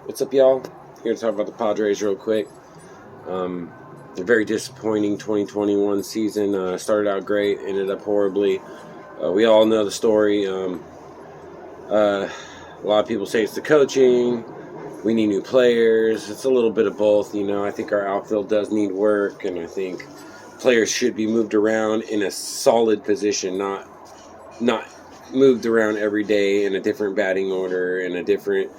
What's up, y'all? Here to talk about the Padres real quick. A very disappointing 2021 season. Started out great, ended up horribly. We all know the story. A lot of people say it's the coaching. We need new players. It's a little bit of both. I think our outfield does need work, and I think players should be moved around in a solid position, not moved around every day in a different batting order, in a different,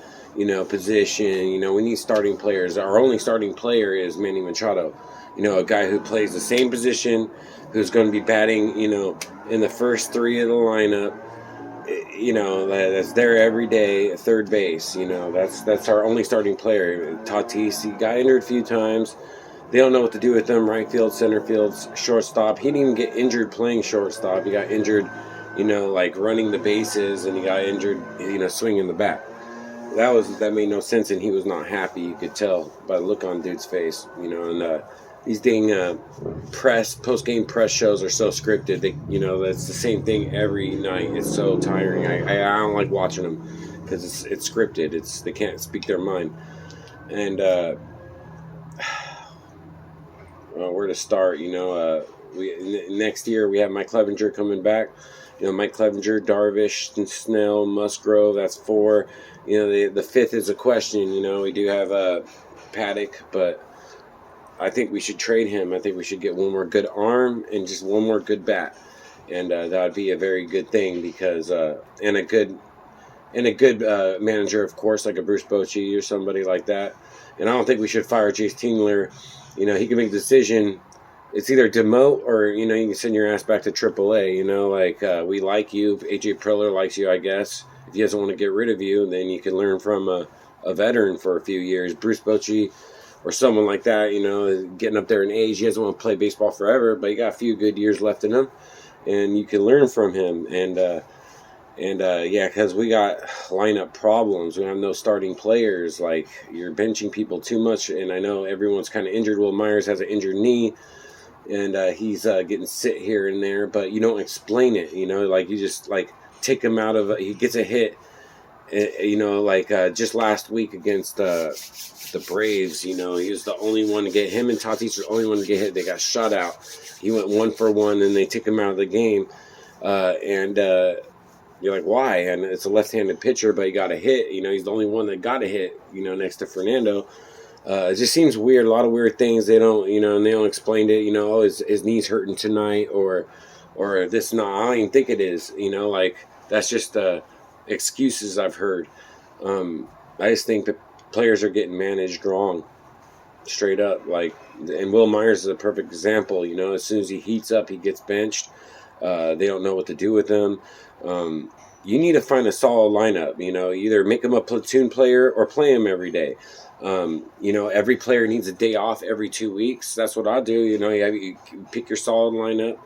position. We need starting players. Our only starting player is Manny Machado. A guy who plays the same position, who's going to be batting, in the first three of the lineup. That's there every day at third base. That's our only starting player. Tatis, he got injured a few times. They don't know what to do with him. Right field, center field, shortstop. He didn't even get injured playing shortstop. He got injured, like running the bases, and he got injured, swinging the bat. That made no sense, and he was not happy. You could tell by the look on dude's face, and these dang post-game press shows are so scripted. That's the same thing every night. It's so tiring. I don't like watching them because it's scripted. They can't speak their mind. And where to start? Next year we have Mike Clevenger coming back. Mike Clevenger, Darvish, Snell, Musgrove. That's four. The fifth is a question. We do have Paddock, but I think we should trade him. I think we should get one more good arm and just one more good bat, and that would be a very good thing because and a good manager, of course, like a Bruce Bochy or somebody like that. And I don't think we should fire Jace Tingler. He can make a decision. It's either demote or, you can send your ass back to AAA. We like you. AJ Preller likes you, I guess. If he doesn't want to get rid of you, then you can learn from a veteran for a few years. Bruce Bochy or someone like that, getting up there in age. He doesn't want to play baseball forever, but he got a few good years left in him. And you can learn from him. Because we got lineup problems. We have no starting players. Like, you're benching people too much, and I know everyone's kind of injured. Will Myers has an injured knee, and he's getting sit here and there, but you don't explain it. You just take him out of. He gets a hit. Just last week against the Braves. He was the only one to get him and Tatis were the only one to get hit. They got shut out. He went 1-for-1, and they took him out of the game. You're like, why? And it's a left-handed pitcher, but he got a hit. He's the only one that got a hit, next to Fernando. It just seems weird. A lot of weird things they don't, and they don't explain it. Oh, his knee's hurting tonight or this not. I don't even think it is. That's just excuses I've heard. I just think that players are getting managed wrong, straight up. And Will Myers is a perfect example. As soon as he heats up, he gets benched. They don't know what to do with him. You need to find a solid lineup. Either make him a platoon player or play him every day. Every player needs a day off every 2 weeks. That's what I do. You pick your solid lineup,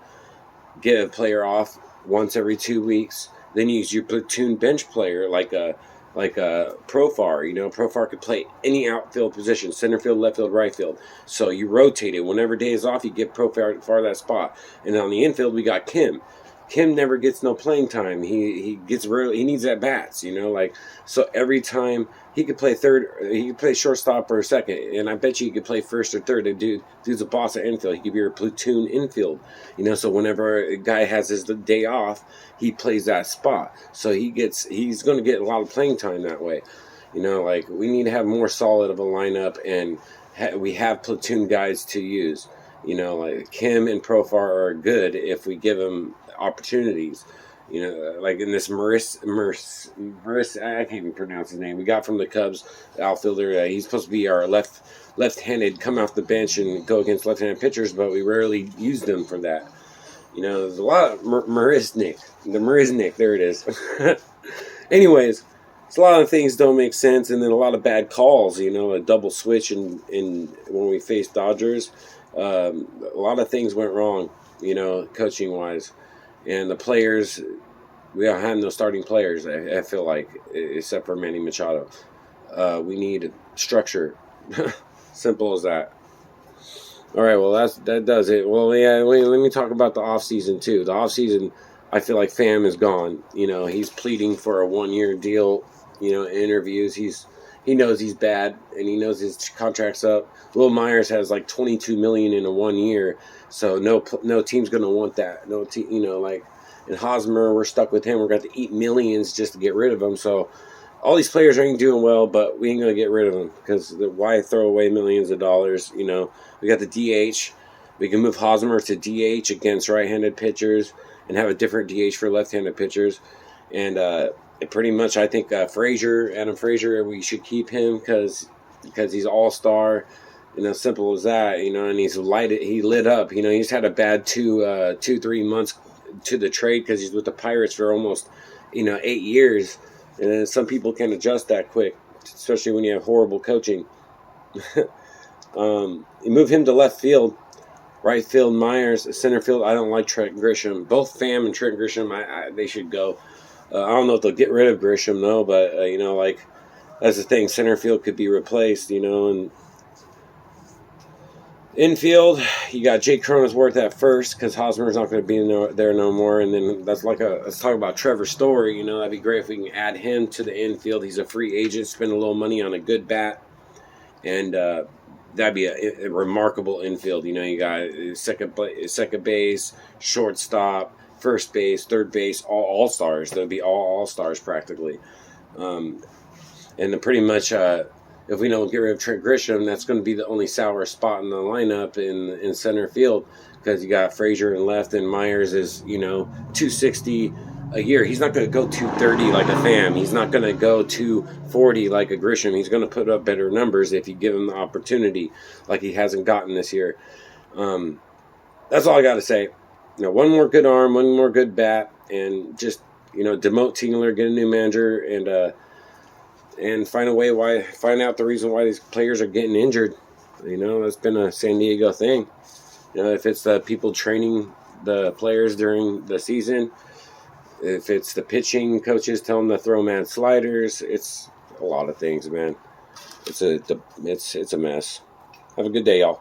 get a player off once every 2 weeks. Then you use your platoon bench player like a Profar. Profar could play any outfield position, center field, left field, right field. So you rotate it. Whenever day is off, you get Profar that spot. And on the infield, we got Kim. Kim never gets no playing time. He needs at bats, so every time he could play third, he could play shortstop or second, and I bet you he could play first or third. Dude's a boss at infield. He could be your platoon infield, so whenever a guy has his day off, he plays that spot. So he's going to get a lot of playing time that way. We need to have more solid of a lineup, and we have platoon guys to use. Kim and Profar are good if we give them opportunities. In this Maris, I can't even pronounce his name. We got from the Cubs, the outfielder. He's supposed to be our left-handed, come off the bench and go against left-handed pitchers, but we rarely used him for that. There's a lot of Marisnik. The Marisnik, there it is. Anyways, it's a lot of things don't make sense, and then a lot of bad calls. A double switch in when we faced Dodgers. A lot of things went wrong, coaching-wise. And the players, we don't have no starting players, I feel like, except for Manny Machado. We need structure. Simple as that. All right, well, that does it. Well, yeah, let me talk about the offseason, too. The offseason, I feel like Pham is gone. He's pleading for a one-year deal, interviews. He's he knows he's bad, and he knows his contract's up. Will Myers has like $22 million in a 1 year, so no team's gonna want that. No team, like in Hosmer, we're stuck with him. We're going to eat millions just to get rid of him. So all these players ain't doing well, but we ain't going to get rid of them because why throw away millions of dollars? We got the DH. We can move Hosmer to DH against right-handed pitchers and have a different DH for left-handed pitchers. And pretty much, I think Adam Frazier, we should keep him because he's all-star. Simple as that. And he lit up. He's had a bad 2-3 months to the trade because he's with the Pirates for almost 8 years. And some people can adjust that quick, especially when you have horrible coaching. You move him to left field. Right field, Myers. Center field, I don't like Trent Grisham. Both Pham and Trent Grisham, they should go. I don't know if they'll get rid of Grisham, though, but, that's the thing. Center field could be replaced, and infield, you got Jake Cronenworth at first because Hosmer's not going to be there no more. And then let's talk about Trevor Story. That'd be great if we can add him to the infield. He's a free agent, spend a little money on a good bat, and that'd be a remarkable infield. You got second base, shortstop, first base, third base, all stars. That'd be all stars practically, and then pretty much. If we don't get rid of Trent Grisham, that's going to be the only sour spot in the lineup in center field because you got Frazier in left and Myers is, $260 a year. He's not going to go $230 like a Pham. He's not going to go $240 like a Grisham. He's going to put up better numbers if you give him the opportunity like he hasn't gotten this year. That's all I got to say. One more good arm, one more good bat, and just, demote Tingler, get a new manager, and find out the reason why these players are getting injured. That's been a San Diego thing. If it's the people training the players during the season, if it's the pitching coaches telling them to throw mad sliders, it's a lot of things, man. It's a mess. Have a good day, y'all.